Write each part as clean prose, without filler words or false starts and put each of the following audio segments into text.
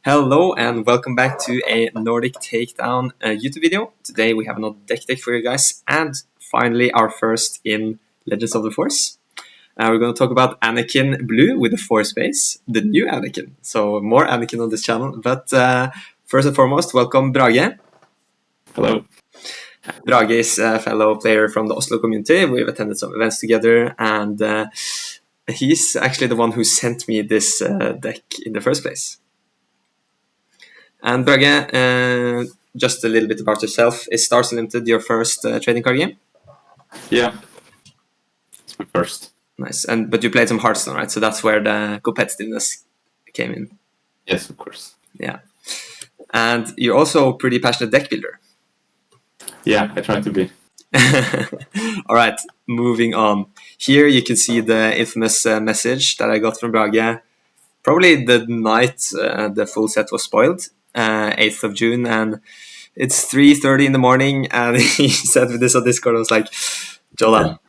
Hello and welcome back to a Nordic Takedown YouTube video. Today we have another deck for you guys and finally our first in Legends of the Force. We're going to talk about Anakin Blue with the Force base, the new Anakin. So more Anakin on this channel, but first and foremost, welcome Brage. Hello. Brage is a fellow player from the Oslo community. We've attended some events together and he's actually the one who sent me this deck in the first place. And Brage, just a little bit about yourself. Is Stars Limited your first trading card game? Yeah, it's my first. Nice. But you played some Hearthstone, right? So that's where the competitiveness came in. Yes, of course. Yeah. And you're also a pretty passionate deck builder. Yeah, I try to be. All right, moving on. Here you can see the infamous message that I got from Brage. Probably the night the full set was spoiled, 8th of June, and it's 3:30 in the morning, and he said with this on Discord, I was like, Jonah,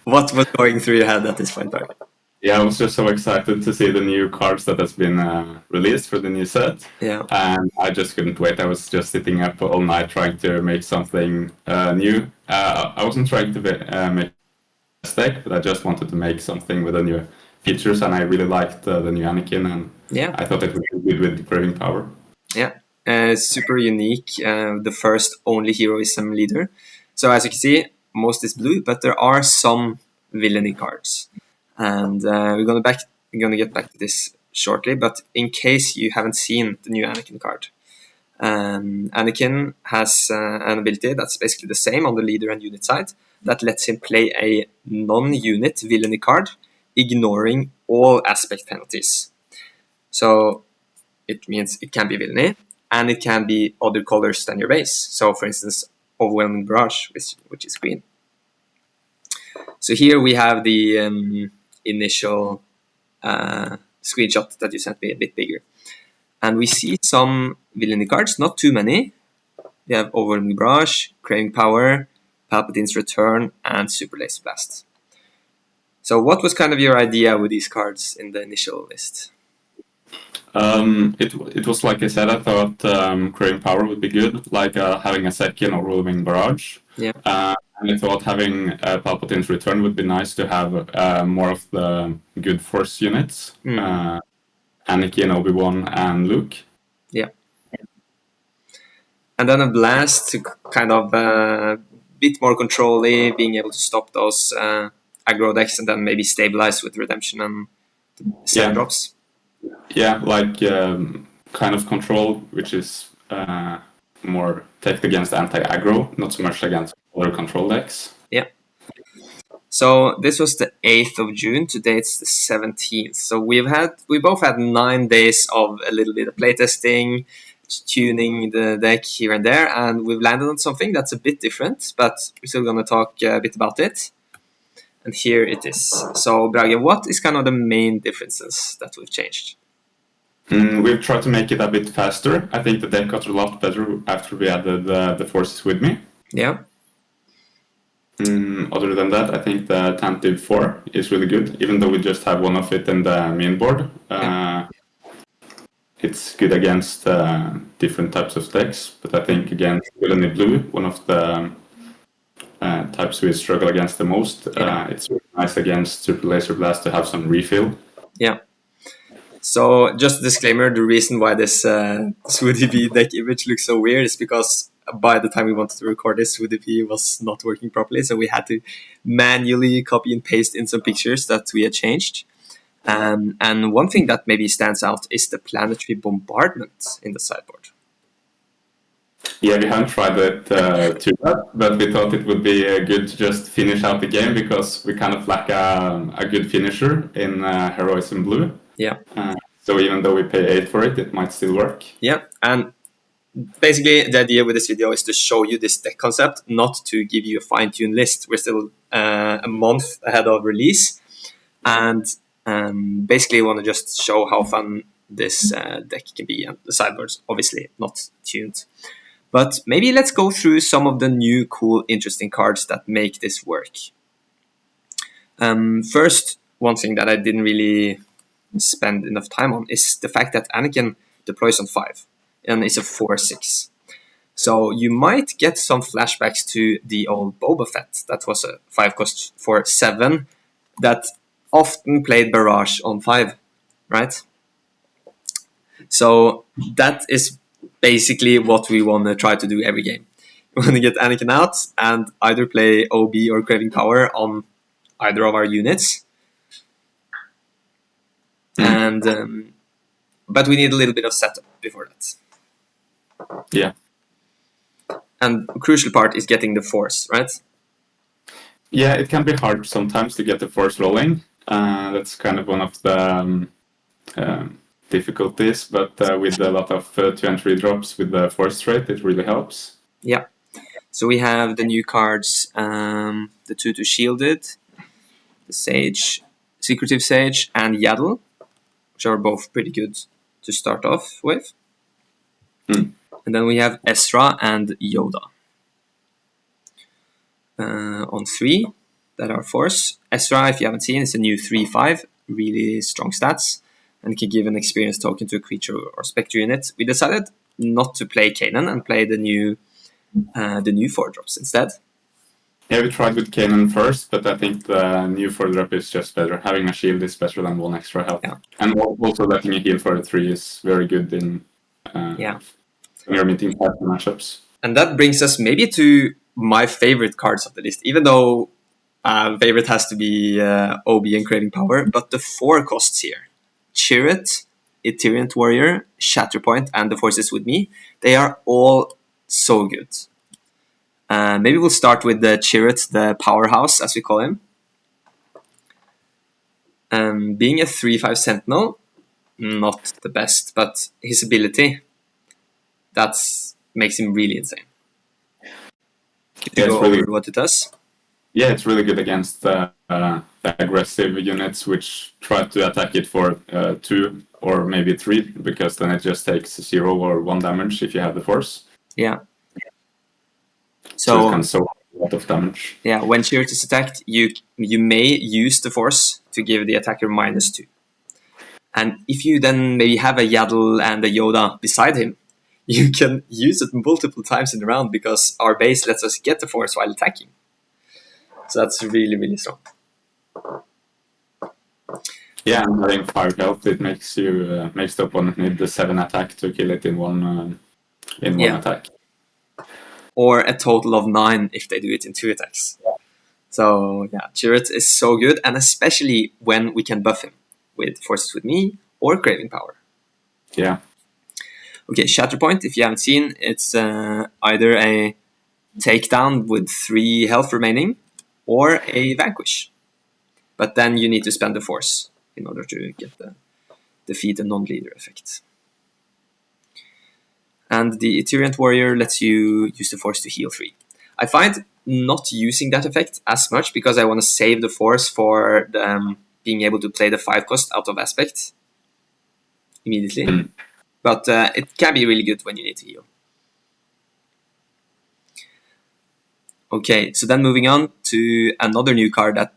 what was going through your head at this point, Brage? Yeah, I was just so excited to see the new cards that has been released for the new set. Yeah. And I just couldn't wait. I was just sitting up all night trying to make something new. I wasn't trying to make a deck, but I just wanted to make something with the new features, and I really liked the new Anakin, and I thought it would be good with craving power. Yeah, super unique. The first only heroism leader. So as you can see, most is blue, but there are some villainy cards. And we're gonna get back to this shortly. But in case you haven't seen the new Anakin card, Anakin has an ability that's basically the same on the leader and unit side that lets him play a non-unit villainy card, ignoring all aspect penalties. So it means it can be villainy and it can be other colors than your base. So for instance, overwhelming barrage, which is green. So here we have the initial screenshot that you sent me, a bit bigger. And we see some villainy cards, not too many. We have Overwhelming Barrage, Craving Power, Palpatine's Return, and Super Laser Blast. So what was kind of your idea with these cards in the initial list? It was like I said, I thought Craving Power would be good, like having a second Overwhelming Barrage. Yeah. And I thought having Palpatine's Return would be nice to have more of the good Force units. Anakin, Obi-Wan, and Luke. Yeah. And then a Blast to kind of bit more control-y, being able to stop those aggro decks and then maybe stabilize with Redemption and 7 drops. Yeah, like kind of control, which is more tech against anti-aggro, not so much against other control decks. Yeah. So this was the 8th of June. Today it's the 17th. So we both had 9 days of a little bit of playtesting, tuning the deck here and there, and we've landed on something that's a bit different, but we're still going to talk a bit about it. And here it is. So Brage, what is kind of the main differences that we've changed? We've tried to make it a bit faster. I think the deck got a lot better after we added the Forces with me. Yeah. Other than that, I think the Tantive 4 is really good, even though we just have one of it in the main board. It's good against different types of decks, but I think against Villainy Blue, one of the types we struggle against the most, it's really nice against Super Laser Blast to have some refill. Yeah. So just a disclaimer, the reason why this Swoody B deck image looks so weird is because by the time we wanted to record this, Swoody B was not working properly, so we had to manually copy and paste in some pictures that we had changed. And one thing that maybe stands out is the planetary bombardment in the sideboard. Yeah, we haven't tried it too much, but we thought it would be good to just finish out the game because we kind of lack a good finisher in Heroism Blue. Yeah. So even though we pay 8 for it, it might still work. Yeah, and basically the idea with this video is to show you this deck concept, not to give you a fine-tuned list. We're still a month ahead of release, and basically want to just show how fun this deck can be. And the sideboard's obviously not tuned. But maybe let's go through some of the new, cool, interesting cards that make this work. First, one thing that I didn't really spend enough time on is the fact that Anakin deploys on 5 and is a 4/6. So you might get some flashbacks to the old Boba Fett that was a 5-cost for 7 that often played Barrage on 5, right? So that is basically what we want to try to do every game. We want to get Anakin out and either play OB or Craving Power on either of our units. And but we need a little bit of setup before that. Yeah. And a crucial part is getting the force, right? Yeah, it can be hard sometimes to get the force rolling. That's kind of one of the difficulties, but with a lot of 2 and 3 drops with the force trait, it really helps. Yeah. So we have the new cards, the 2/2 Shielded, the Sage, Secretive Sage, and Yaddle, which are both pretty good to start off with. And then we have Ezra and Yoda. On 3 that are force. Ezra, if you haven't seen, is a new 3/5, really strong stats, and can give an experience token to a creature or spectre unit. We decided not to play Kanan and play the new 4-drops instead. Yeah, we tried with Kanan first, but I think the new 4-drop is just better. Having a shield is better than 1 extra health. Yeah. And also letting a heal for a 3 is very good in when you're meeting fast matchups. And that brings us maybe to my favorite cards of the list, even though favorite has to be OB and Craving Power, but the 4 costs here, Chirrut, Itinerant Warrior, Shatterpoint, and the Forces with Me, they are all so good. Maybe we'll start with the Chirrut, the powerhouse, as we call him. Being a 3/5 Sentinel, not the best, but his ability, that makes him really insane. Yeah, go really, over what it does? Yeah, it's really good against the aggressive units which try to attack it for 2 or maybe 3, because then it just takes 0 or 1 damage if you have the force. Yeah. So it can soak a lot of damage. Yeah, when Chirrut is attacked, you may use the force to give the attacker -2. And if you then maybe have a Yaddle and a Yoda beside him, you can use it multiple times in the round because our base lets us get the force while attacking. So that's really, really strong. Yeah, and having 5 health, it makes you makes the opponent need the 7 attack to kill it in one attack. Or a total of 9 if they do it in 2 attacks. So yeah, Chirrut is so good, and especially when we can buff him with Forces with Me or Craving Power. Yeah. Okay, Shatterpoint, if you haven't seen, it's either a takedown with 3 health remaining or a vanquish. But then you need to spend the force in order to get the defeat and non-leader effect. And the Itinerant Warrior lets you use the force to heal 3. I find not using that effect as much because I want to save the force for being able to play the 5-cost out of aspect immediately. But it can be really good when you need to heal. Okay, so then moving on to another new card that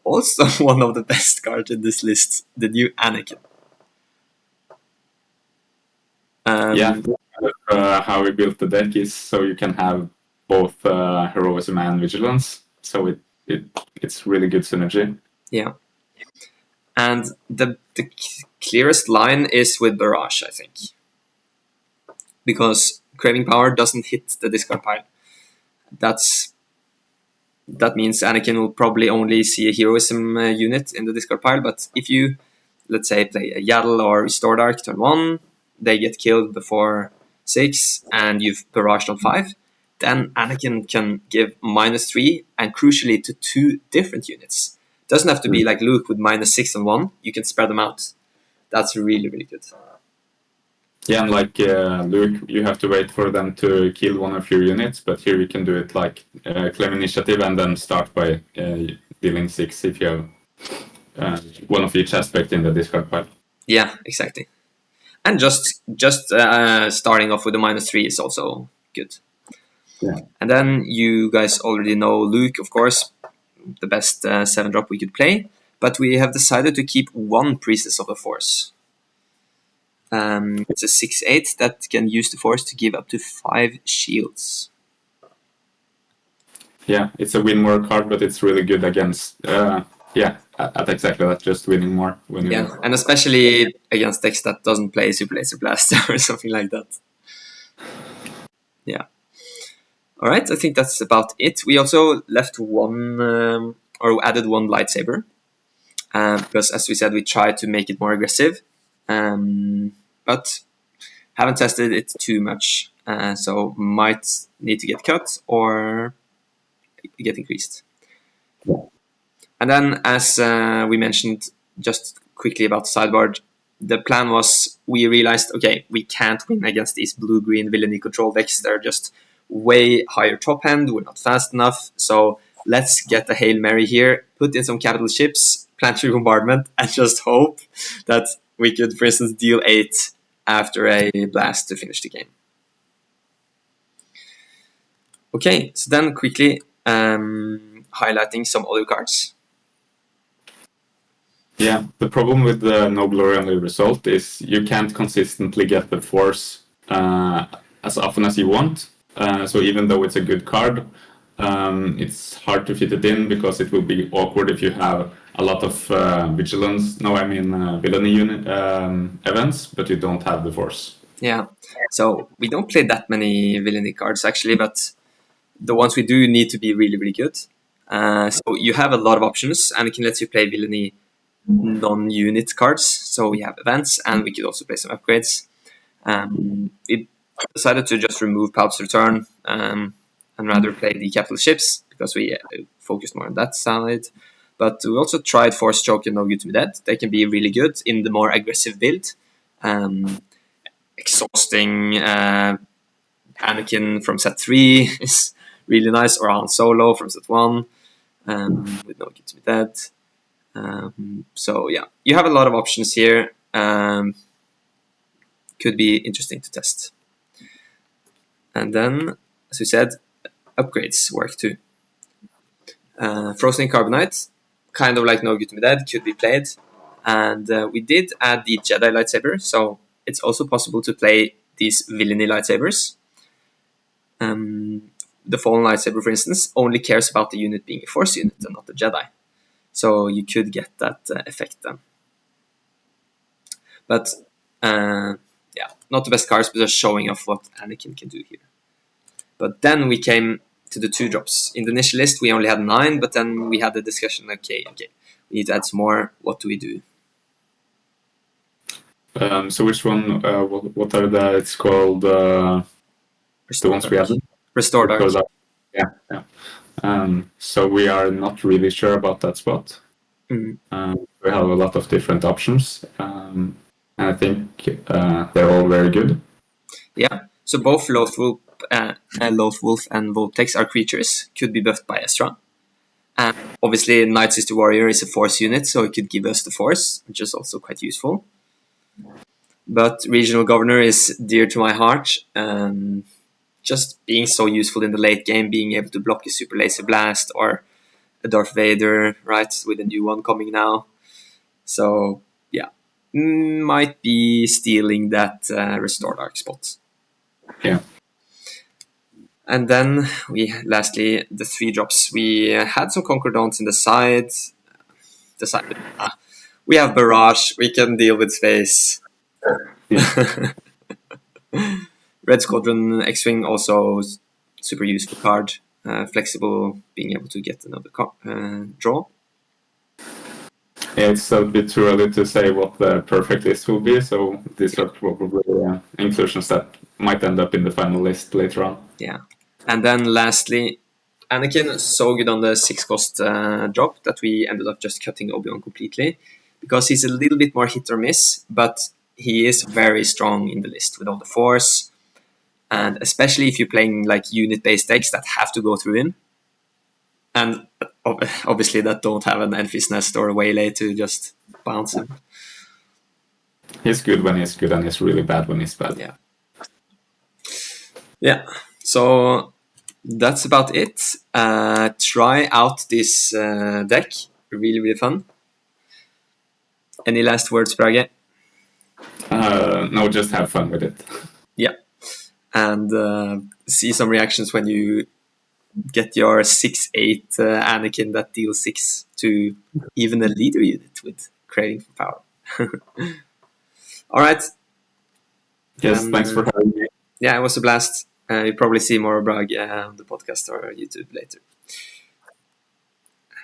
also one of the best cards in this list, the new Anakin. How we built the deck is so you can have both heroism and vigilance. So it's really good synergy. Yeah. And the clearest line is with Barrage, I think. Because Craving Power doesn't hit the discard pile. That means Anakin will probably only see a heroism unit in the discard pile, but if you, let's say, play a Yaddle or Restore Dark turn 1, they get killed before 6, and you've barraged on 5, then Anakin can give -3, and crucially to 2 different units. It doesn't have to be like Luke with -6 on 1, you can spread them out. That's really, really good. Yeah, and like Luke, you have to wait for them to kill one of your units, but here you can do it like claim initiative and then start by dealing 6 if you have one of each aspect in the discard pile. Yeah, exactly. And just starting off with a -3 is also good. Yeah. And then you guys already know Luke, of course, the best 7-drop we could play, but we have decided to keep 1 Priestess of the Force. It's a 6/8 that can use the force to give up to 5 shields. Yeah, it's a win more card, but it's really good against. At exactly that, just winning more. Yeah, and especially against decks that doesn't play Super Laser Blast or something like that. Yeah. All right, I think that's about it. We also left one, or added one lightsaber, because as we said, we tried to make it more aggressive, but haven't tested it too much, so might need to get cut or get increased. And then, as we mentioned just quickly about the sideboard, the plan was we realized, okay, we can't win against these blue-green villainy control decks. They're just way higher top end. We're not fast enough. So let's get a Hail Mary here, put in some capital ships, planetary bombardment, and just hope that we could, for instance, deal 8 after a blast to finish the game. Okay, so then quickly highlighting some other cards. Yeah, the problem with the no glory only result is you can't consistently get the force as often as you want. So even though it's a good card, it's hard to fit it in because it will be awkward if you have a lot of villainy unit events, but you don't have the force. Yeah, so we don't play that many villainy cards actually, but the ones we do need to be really, really good. So you have a lot of options, and it can let you play villainy non-unit cards. So we have events, and we could also play some upgrades. We decided to just remove Palp's Return and rather play the capital ships because we focused more on that side. But we also tried Force Choke and No Good to Be Dead. They can be really good in the more aggressive build. Exhausting Anakin from set 3 is really nice, or Han Solo from set 1 with No Good to Be Dead. So yeah, you have a lot of options here. Could be interesting to test. And then, as we said, upgrades work too. Frozen in Carbonite, kind of like No Good to Be Dead, could be played. And we did add the Jedi lightsaber, so it's also possible to play these villainy lightsabers. The Fallen lightsaber, for instance, only cares about the unit being a Force unit and not a Jedi. So you could get that effect then. But yeah, not the best cards, but just showing off what Anakin can do here. But then we came to the 2-drops. In the initial list, we only had 9, but then we had the discussion, okay, we need to add some more. What do we do? So which one, what are the, it's called, the ones we added? Restore Dark. Yeah. So we are not really sure about that spot. We have a lot of different options, and I think they're all very good. Yeah, so both Loth Wolf and Volptex are creatures, could be buffed by Ezra. And obviously, Night Sister Warrior is a Force unit, so it could give us the Force, which is also quite useful. But Regional Governor is dear to my heart. Just being so useful in the late game, being able to block a Super Laser Blast or a Darth Vader, right, with a new one coming now. So, yeah, might be stealing that Restore Dark spot. Yeah. And then lastly, the 3-drops. We had some Concordants in the side. We have Barrage. We can deal with space. Yeah. Red Squadron X-Wing also super useful card. Flexible, being able to get another draw. Yeah, it's a bit too early to say what the perfect list will be, so these are probably inclusions that might end up in the final list later on. Yeah. And then lastly, Anakin is so good on the 6-cost drop that we ended up just cutting Obi-Wan completely, because he's a little bit more hit or miss, but he is very strong in the list with all the Force, and especially if you're playing like unit-based decks that have to go through him, and obviously that don't have an Enfys Nest or a Waylay to just bounce him. He's good when he's good, and he's really bad when he's bad. Yeah. So that's about it. Try out this deck. Really, really fun. Any last words, Brage? No, just have fun with it. Yeah, and see some reactions when you get your 6/8 Anakin that deals 6 to even a leader unit with craving for power. All right. Yes, thanks for having me. Yeah, it was a blast. You probably see more of Brage on the podcast or YouTube later.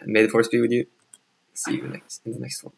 And may the force be with you. See you in the next one.